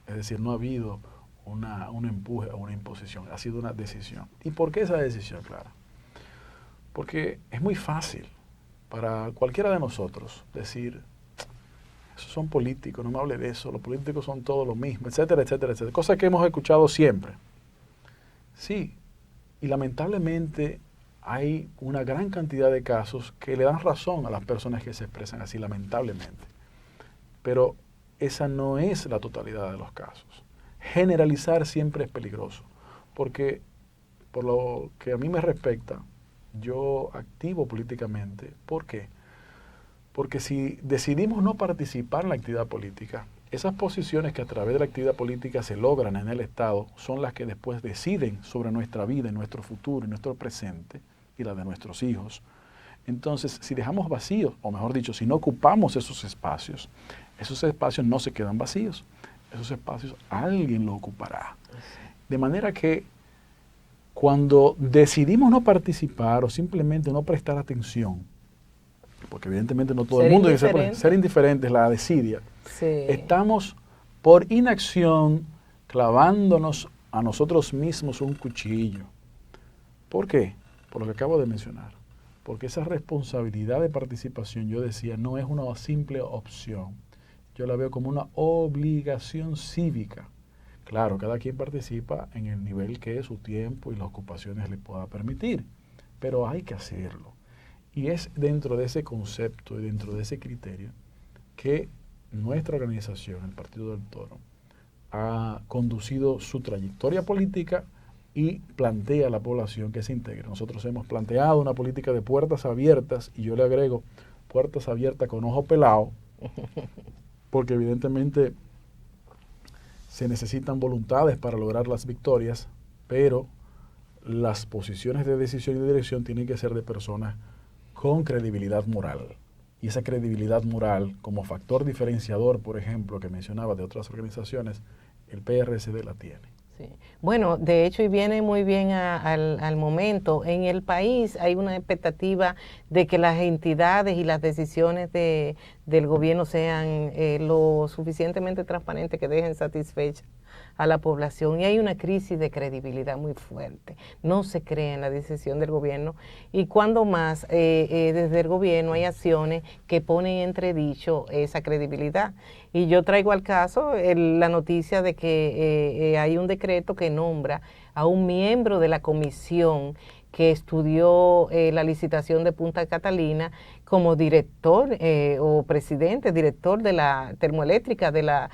Es decir, no ha habido un empuje o una imposición, ha sido una decisión. ¿Y por qué esa decisión, Clara? Porque es muy fácil para cualquiera de nosotros decir, esos son políticos, no me hable de eso, los políticos son todos lo mismo, etcétera, etcétera, etcétera. Cosas que hemos escuchado siempre. Sí, y lamentablemente hay una gran cantidad de casos que le dan razón a las personas que se expresan así, lamentablemente. Pero esa no es la totalidad de los casos. Generalizar siempre es peligroso, porque por lo que a mí me respecta, yo activo políticamente. ¿Por qué? Porque si decidimos no participar en la actividad política, esas posiciones que a través de la actividad política se logran en el Estado son las que después deciden sobre nuestra vida, nuestro futuro y nuestro presente y la de nuestros hijos. Entonces, si dejamos vacíos, o mejor dicho, si no ocupamos esos espacios no se quedan vacíos. Esos espacios alguien los ocupará. De manera que cuando decidimos no participar o simplemente no prestar atención, porque evidentemente no todo el mundo dice ser indiferente es la desidia, sí, estamos por inacción clavándonos a nosotros mismos un cuchillo. ¿Por qué? Por lo que acabo de mencionar. Porque esa responsabilidad de participación, yo decía, no es una simple opción, yo la veo como una obligación cívica. Claro, cada quien participa en el nivel que su tiempo y las ocupaciones le pueda permitir, pero hay que hacerlo. Y es dentro de ese concepto y dentro de ese criterio que nuestra organización, el Partido del Toro, ha conducido su trayectoria política y plantea a la población que se integre. Nosotros hemos planteado una política de puertas abiertas, y yo le agrego puertas abiertas con ojo pelado, porque evidentemente se necesitan voluntades para lograr las victorias, pero las posiciones de decisión y de dirección tienen que ser de personas con credibilidad moral. Y esa credibilidad moral, como factor diferenciador, por ejemplo, que mencionaba de otras organizaciones, el PRSD la tiene. Sí. Bueno, de hecho, y viene muy bien al momento, en el país hay una expectativa de que las entidades y las decisiones del gobierno sean lo suficientemente transparentes que dejen satisfecha a la población, y hay una crisis de credibilidad muy fuerte. No se cree en la decisión del gobierno, y cuando más desde el gobierno hay acciones que ponen en entredicho esa credibilidad. Y yo traigo al caso la noticia de que hay un decreto que nombra a un miembro de la comisión que estudió la licitación de Punta Catalina como director o presidente, director de la termoeléctrica de la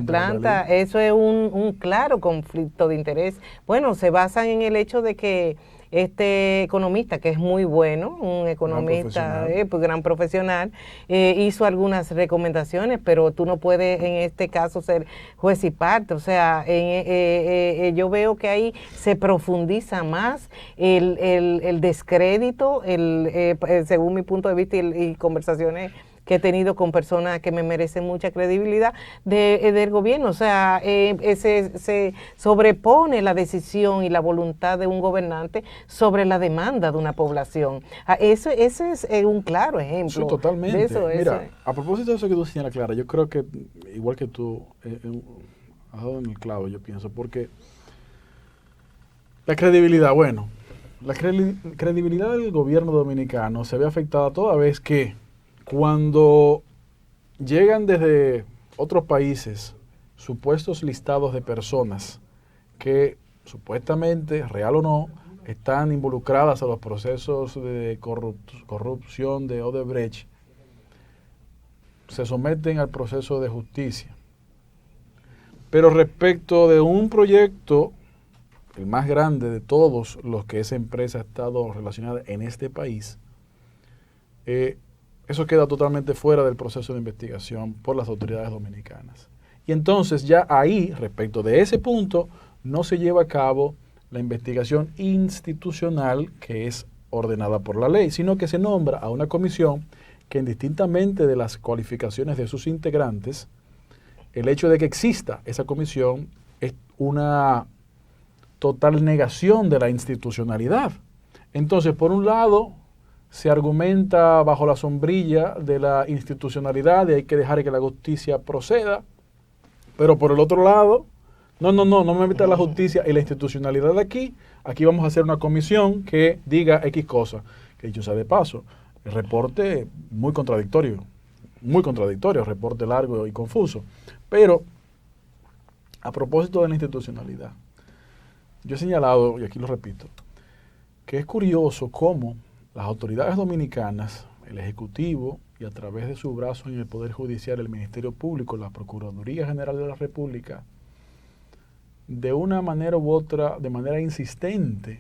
planta. Eso es un claro conflicto de interés. Bueno, se basan en el hecho de que este economista, que es muy bueno, un economista, gran profesional, hizo algunas recomendaciones, pero tú no puedes en este caso ser juez y parte. O sea, yo veo que ahí se profundiza más el descrédito, según mi punto de vista y conversaciones que he tenido con personas que me merecen mucha credibilidad del gobierno. O sea, se sobrepone la decisión y la voluntad de un gobernante sobre la demanda de una población. Eso es un claro ejemplo. Sí, totalmente. De eso. Mira, a propósito de eso que tú señalas, Clara, yo creo que, igual que tú, has dado en el clavo, yo pienso, porque la credibilidad, bueno, la credibilidad del gobierno dominicano se ve afectada toda vez que cuando llegan desde otros países supuestos listados de personas que supuestamente, real o no, están involucradas en los procesos de corrupción de Odebrecht, se someten al proceso de justicia. Pero respecto de un proyecto, el más grande de todos los que esa empresa ha estado relacionada en este país, eso queda totalmente fuera del proceso de investigación por las autoridades dominicanas. Y entonces ya ahí, respecto de ese punto, no se lleva a cabo la investigación institucional que es ordenada por la ley, sino que se nombra a una comisión que, indistintamente de las cualificaciones de sus integrantes, el hecho de que exista esa comisión es una total negación de la institucionalidad. Entonces, por un lado, se argumenta bajo la sombrilla de la institucionalidad y hay que dejar que la justicia proceda, pero por el otro lado, no me metas la justicia y la institucionalidad de aquí vamos a hacer una comisión que diga X cosa, que dicho sea de paso, el reporte muy contradictorio, reporte largo y confuso. Pero, a propósito de la institucionalidad, yo he señalado, y aquí lo repito, que es curioso cómo las autoridades dominicanas, el Ejecutivo y a través de su brazo en el Poder Judicial, el Ministerio Público, la Procuraduría General de la República, de una manera u otra, de manera insistente,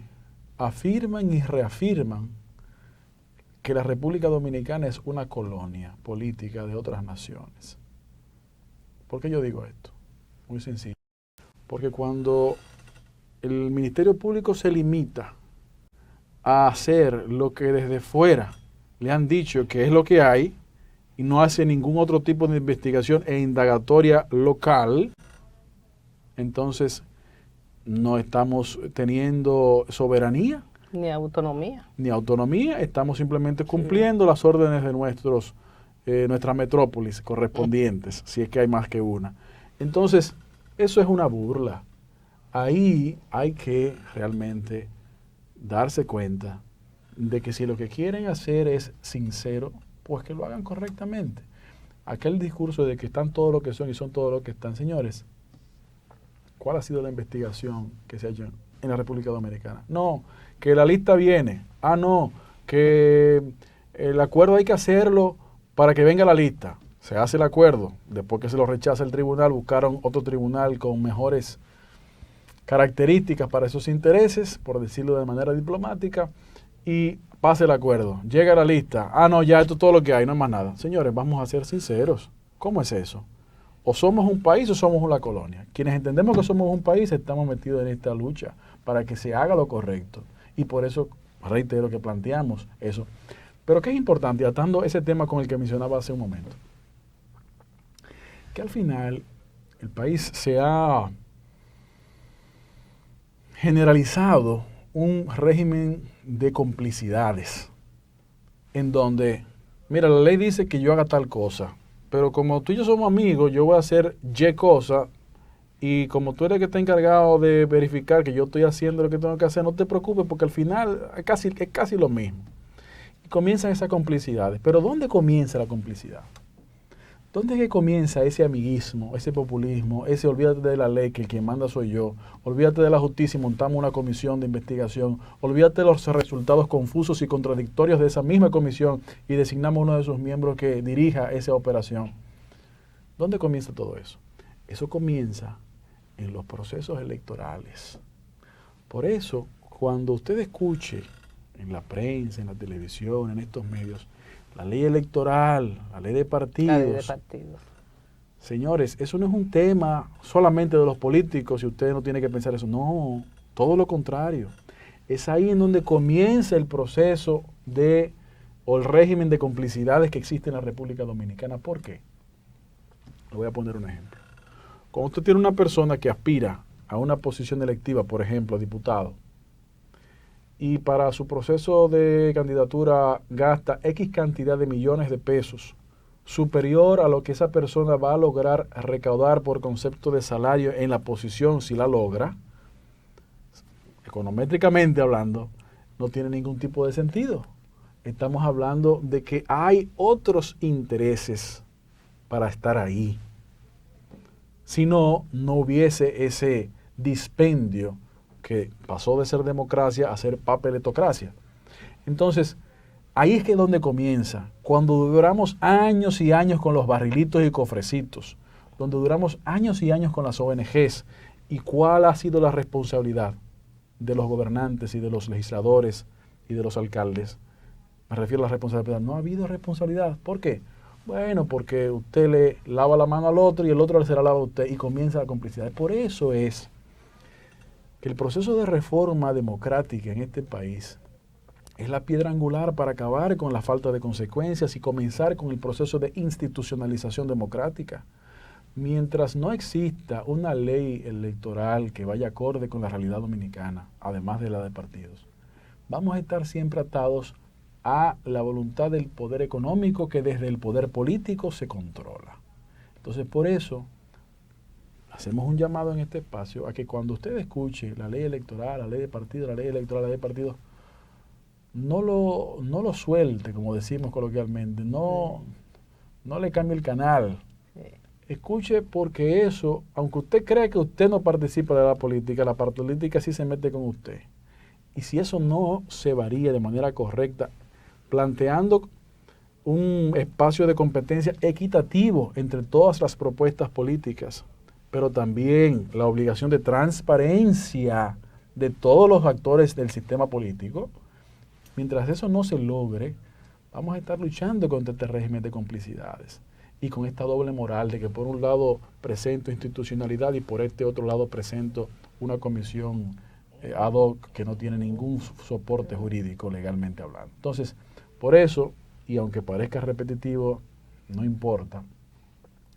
afirman y reafirman que la República Dominicana es una colonia política de otras naciones. ¿Por qué yo digo esto? Muy sencillo. Porque cuando el Ministerio Público se limita a hacer lo que desde fuera le han dicho que es lo que hay y no hace ningún otro tipo de investigación e indagatoria local, entonces no estamos teniendo soberanía. Ni autonomía. Ni autonomía, estamos simplemente cumpliendo las órdenes de nuestras metrópolis correspondientes, si es que hay más que una. Entonces, eso es una burla. Ahí hay que realmente darse cuenta de que si lo que quieren hacer es sincero, pues que lo hagan correctamente. aquel discurso de que están todo lo que son y son todo lo que están, señores, ¿cuál ha sido la investigación que se ha hecho en la República Dominicana? No, que la lista viene. Ah, no, que el acuerdo hay que hacerlo para que venga la lista. Se hace el acuerdo, después que se lo rechaza el tribunal, buscaron otro tribunal con mejores características para esos intereses, por decirlo de manera diplomática, y pasa el acuerdo. Llega la lista. Ah, no, ya esto es todo lo que hay, no hay más nada. Señores, vamos a ser sinceros. ¿Cómo es eso? O somos un país o somos una colonia. Quienes entendemos que somos un país estamos metidos en esta lucha para que se haga lo correcto. Y por eso reitero que planteamos eso. Pero ¿qué es importante? Atando ese tema con el que mencionaba hace un momento. Que al final el país se ha generalizado un régimen de complicidades en donde, mira, la ley dice que yo haga tal cosa, pero como tú y yo somos amigos, yo voy a hacer Y cosa, y como tú eres el que está encargado de verificar que yo estoy haciendo lo que tengo que hacer, no te preocupes porque al final es casi lo mismo. Y comienzan esas complicidades. Pero ¿dónde comienza la complicidad? ¿Dónde es que comienza ese amiguismo, ese populismo, ese olvídate de la ley que el que manda soy yo, olvídate de la justicia y montamos una comisión de investigación, olvídate de los resultados confusos y contradictorios de esa misma comisión y designamos uno de sus miembros que dirija esa operación? ¿Dónde comienza todo eso? Eso comienza en los procesos electorales. Por eso, cuando usted escuche en la prensa, en la televisión, en estos medios, la ley electoral, la ley de partidos. La ley de partidos. Señores, eso no es un tema solamente de los políticos y usted no tiene que pensar eso. No, todo lo contrario. Es ahí en donde comienza el proceso o el régimen de complicidades que existe en la República Dominicana. ¿Por qué? Le voy a poner un ejemplo. Cuando usted tiene una persona que aspira a una posición electiva, por ejemplo, diputado, y para su proceso de candidatura gasta X cantidad de millones de pesos, superior a lo que esa persona va a lograr recaudar por concepto de salario en la posición, si la logra, econométricamente hablando, no tiene ningún tipo de sentido. Estamos hablando de que hay otros intereses para estar ahí. Si no, no hubiese ese dispendio que pasó de ser democracia a ser papeletocracia. Entonces, ahí es que es donde comienza, cuando duramos años y años con los barrilitos y cofrecitos, donde duramos años y años con las ONGs, y cuál ha sido la responsabilidad de los gobernantes y de los legisladores y de los alcaldes. Me refiero a la responsabilidad. No ha habido responsabilidad. ¿Por qué? Bueno, porque usted le lava la mano al otro y el otro se la lava a usted y comienza la complicidad. Por eso es que el proceso de reforma democrática en este país es la piedra angular para acabar con la falta de consecuencias y comenzar con el proceso de institucionalización democrática. Mientras no exista una ley electoral que vaya acorde con la realidad dominicana, además de la de partidos, vamos a estar siempre atados a la voluntad del poder económico que desde el poder político se controla. Entonces, por eso hacemos un llamado en este espacio a que cuando usted escuche la ley electoral, la ley de partidos, la ley electoral, la ley de partidos, no lo suelte, como decimos coloquialmente, no le cambie el canal. Escuche, porque eso, aunque usted crea que usted no participa de la política sí se mete con usted. Y si eso no se varía de manera correcta, planteando un espacio de competencia equitativo entre todas las propuestas políticas, pero también la obligación de transparencia de todos los actores del sistema político, mientras eso no se logre, vamos a estar luchando contra este régimen de complicidades y con esta doble moral de que por un lado presento institucionalidad y por este otro lado presento una comisión ad hoc que no tiene ningún soporte jurídico legalmente hablando. Entonces, por eso, y aunque parezca repetitivo, no importa,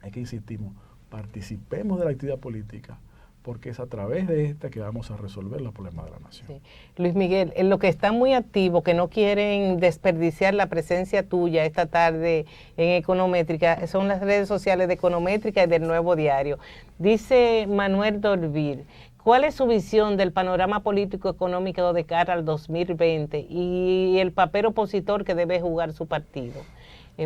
hay que insistimos, participemos de la actividad política, porque es a través de esta que vamos a resolver los problemas de la nación. Sí. Luis Miguel, en lo que están muy activos, que no quieren desperdiciar la presencia tuya esta tarde en Econométrica, son las redes sociales de Econométrica y del Nuevo Diario. Dice Manuel Dorvir, ¿Cuál es su visión del panorama político-económico de cara al 2020 y el papel opositor que debe jugar su partido?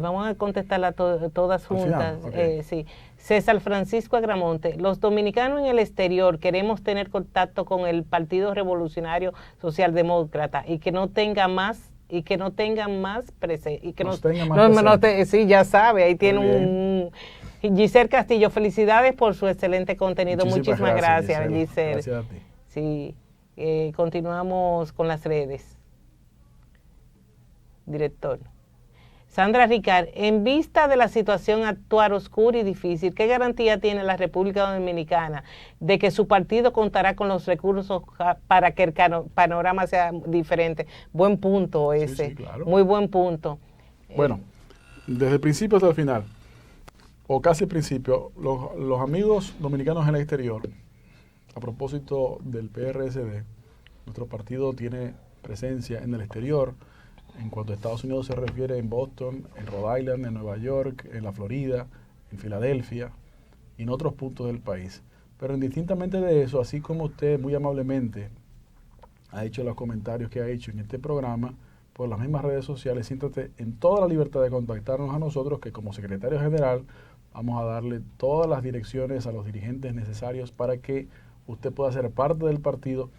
Vamos a contestarla todas juntas. Okay. Sí. César Francisco Agramonte, los dominicanos en el exterior queremos tener contacto con el Partido Revolucionario Socialdemócrata y que no tengan más presencia. Sí, ya sabe, ahí tiene un... Giselle Castillo, felicidades por su excelente contenido. Muchísimas gracias, Giselle. Gracias a ti. Sí, continuamos con las redes. Director. Sandra Ricard, en vista de la situación actual oscura y difícil, ¿qué garantía tiene la República Dominicana de que su partido contará con los recursos para que el panorama sea diferente? Buen punto ese, sí, claro. Muy buen punto. Bueno, desde el principio hasta el final, o casi el principio, los amigos dominicanos en el exterior, a propósito del PRSD, nuestro partido tiene presencia en el exterior. En cuanto a Estados Unidos se refiere, en Boston, en Rhode Island, en Nueva York, en la Florida, en Filadelfia y en otros puntos del país. Pero indistintamente de eso, así como usted muy amablemente ha hecho los comentarios que ha hecho en este programa, por las mismas redes sociales, siéntate en toda la libertad de contactarnos a nosotros, que como secretario general vamos a darle todas las direcciones a los dirigentes necesarios para que usted pueda ser parte del partido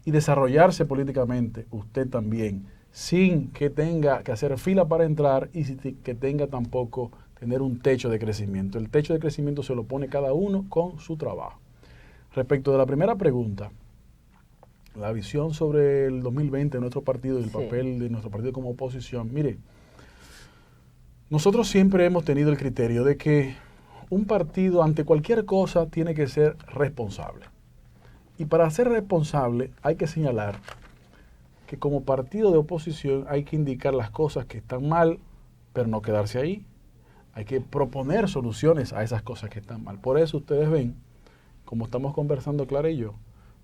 y desarrollarse políticamente usted también, sin que tenga que hacer fila para entrar y sin que tenga tampoco tener un techo de crecimiento. El techo de crecimiento se lo pone cada uno con su trabajo. Respecto de la primera pregunta, la visión sobre el 2020 de nuestro partido y el papel de nuestro partido como oposición. Mire, nosotros siempre hemos tenido el criterio de que un partido ante cualquier cosa tiene que ser responsable. Y para ser responsable hay que señalar que como partido de oposición hay que indicar las cosas que están mal, pero no quedarse ahí. Hay que proponer soluciones a esas cosas que están mal. Por eso ustedes ven, como estamos conversando Clara y yo,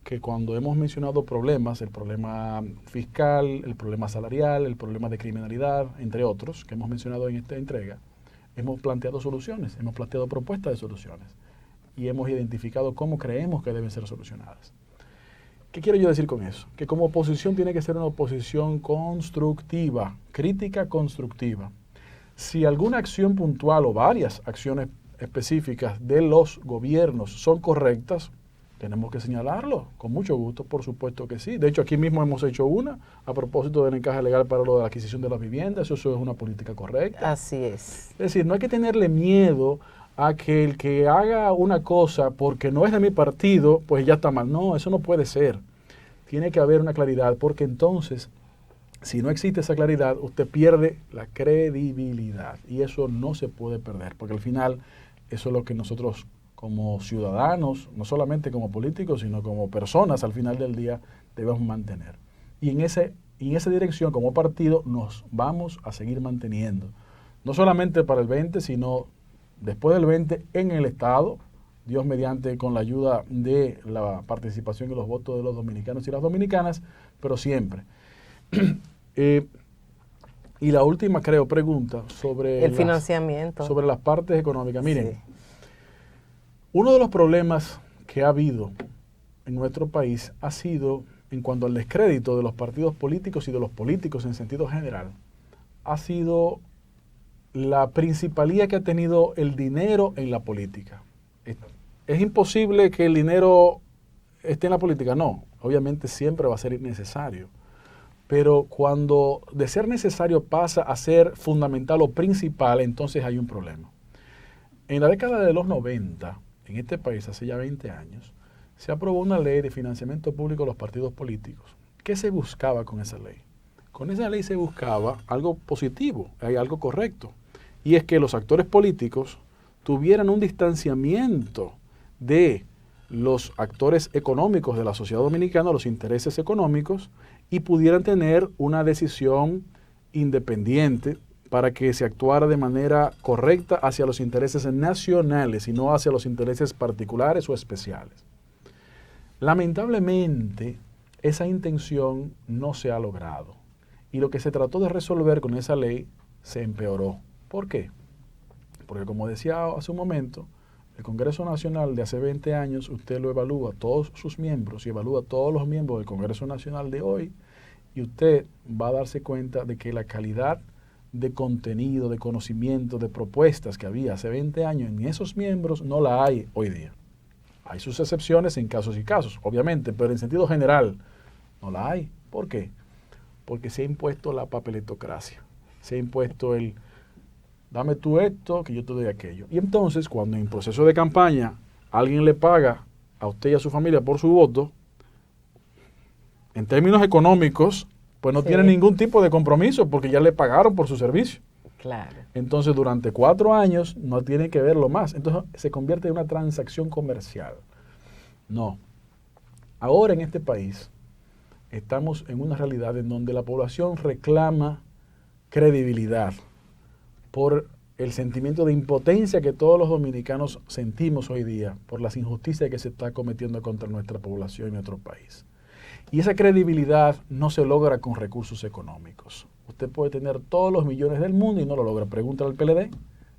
que cuando hemos mencionado problemas, el problema fiscal, el problema salarial, el problema de criminalidad, entre otros, que hemos mencionado en esta entrega, hemos planteado soluciones, hemos planteado propuestas de soluciones y hemos identificado cómo creemos que deben ser solucionadas. ¿Qué quiero yo decir con eso? Que como oposición tiene que ser una oposición constructiva, crítica constructiva. Si alguna acción puntual o varias acciones específicas de los gobiernos son correctas, tenemos que señalarlo, con mucho gusto, por supuesto que sí. De hecho, aquí mismo hemos hecho una a propósito del encaje legal para lo de la adquisición de las viviendas. Eso es una política correcta. Así es. Es decir, no hay que tenerle miedo a que el que haga una cosa porque no es de mi partido, pues ya está mal. No, eso no puede ser. Tiene que haber una claridad, porque entonces, si no existe esa claridad, usted pierde la credibilidad. Y eso no se puede perder, porque al final eso es lo que nosotros como ciudadanos, no solamente como políticos, sino como personas al final del día debemos mantener. Y en esa dirección como partido nos vamos a seguir manteniendo. No solamente para el 20, sino después del 20 en el Estado, Dios mediante con la ayuda de la participación y los votos de los dominicanos y las dominicanas, pero siempre. Y la última, creo, pregunta sobre el financiamiento. Sobre las partes económicas. Miren, sí. Uno de los problemas que ha habido en nuestro país ha sido, en cuanto al descrédito de los partidos políticos y de los políticos en sentido general, ha sido la principalía que ha tenido el dinero en la política. ¿Es imposible que el dinero esté en la política? No, obviamente siempre va a ser necesario. Pero cuando de ser necesario pasa a ser fundamental o principal, entonces hay un problema. En la década de los 90, en este país, hace ya 20 años, se aprobó una ley de financiamiento público de los partidos políticos. ¿Qué se buscaba con esa ley? Con esa ley se buscaba algo positivo, algo correcto, y es que los actores políticos tuvieran un distanciamiento de los actores económicos de la sociedad dominicana, los intereses económicos, y pudieran tener una decisión independiente para que se actuara de manera correcta hacia los intereses nacionales y no hacia los intereses particulares o especiales. Lamentablemente, esa intención no se ha logrado y lo que se trató de resolver con esa ley se empeoró. ¿Por qué? Porque como decía hace un momento, El Congreso Nacional de hace 20 años, usted lo evalúa todos sus miembros y evalúa todos los miembros del Congreso Nacional de hoy, y usted va a darse cuenta de que la calidad de contenido, de conocimiento, de propuestas que había hace 20 años en esos miembros no la hay hoy día. Hay sus excepciones en casos y casos, obviamente, pero en sentido general no la hay. ¿Por qué? Porque se ha impuesto la papeletocracia, se ha impuesto el dame tú esto, que yo te doy aquello. Y entonces, cuando en proceso de campaña alguien le paga a usted y a su familia por su voto, en términos económicos, pues no tiene ningún tipo de compromiso porque ya le pagaron por su servicio. Claro. Entonces, durante 4 años no tiene que verlo más. Entonces, se convierte en una transacción comercial. No. Ahora en este país estamos en una realidad en donde la población reclama credibilidad por el sentimiento de impotencia que todos los dominicanos sentimos hoy día por las injusticias que se está cometiendo contra nuestra población y nuestro país. Y esa credibilidad no se logra con recursos económicos. Usted puede tener todos los millones del mundo y no lo logra. Pregúntale al PLD.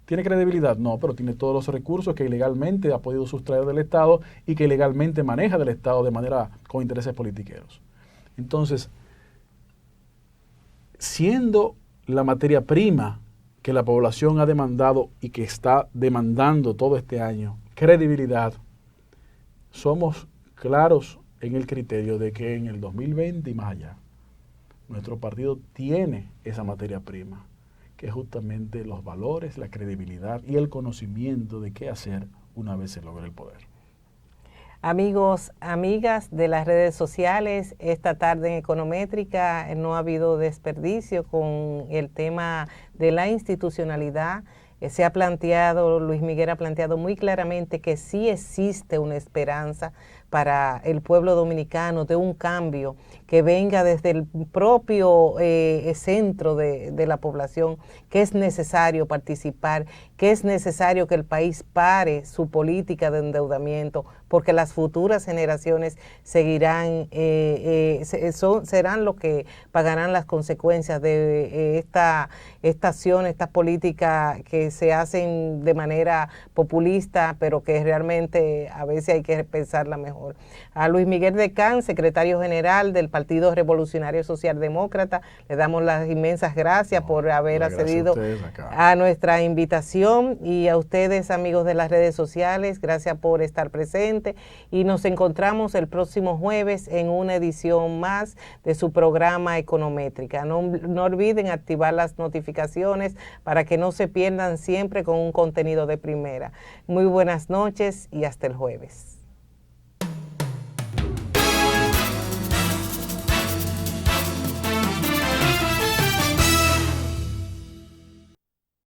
¿Tiene credibilidad? No, pero tiene todos los recursos que ilegalmente ha podido sustraer del Estado y que ilegalmente maneja del Estado de manera con intereses politiqueros. Entonces, siendo la materia prima que la población ha demandado y que está demandando todo este año, credibilidad, somos claros en el criterio de que en el 2020 y más allá, nuestro partido tiene esa materia prima, que es justamente los valores, la credibilidad y el conocimiento de qué hacer una vez se logre el poder. Amigos, amigas de las redes sociales, esta tarde en Econométrica no ha habido desperdicio con el tema de la institucionalidad. Se ha planteado, Luis Miguel ha planteado muy claramente que sí existe una esperanza para el pueblo dominicano de un cambio que venga desde el propio centro de la población, que es necesario participar, que es necesario que el país pare su política de endeudamiento, porque las futuras generaciones seguirán, serán los que pagarán las consecuencias de esta acción, esta política que se hacen de manera populista, pero que realmente a veces hay que pensarla mejor. A Luis Miguel Decán, secretario general del Partido Revolucionario Socialdemócrata, le damos las inmensas gracias por haber accedido a nuestra invitación, y a ustedes, amigos de las redes sociales, gracias por estar presentes, y nos encontramos el próximo jueves en una edición más de su programa Econométrica. No olviden activar las notificaciones para que no se pierdan siempre con un contenido de primera. Muy buenas noches y hasta el jueves.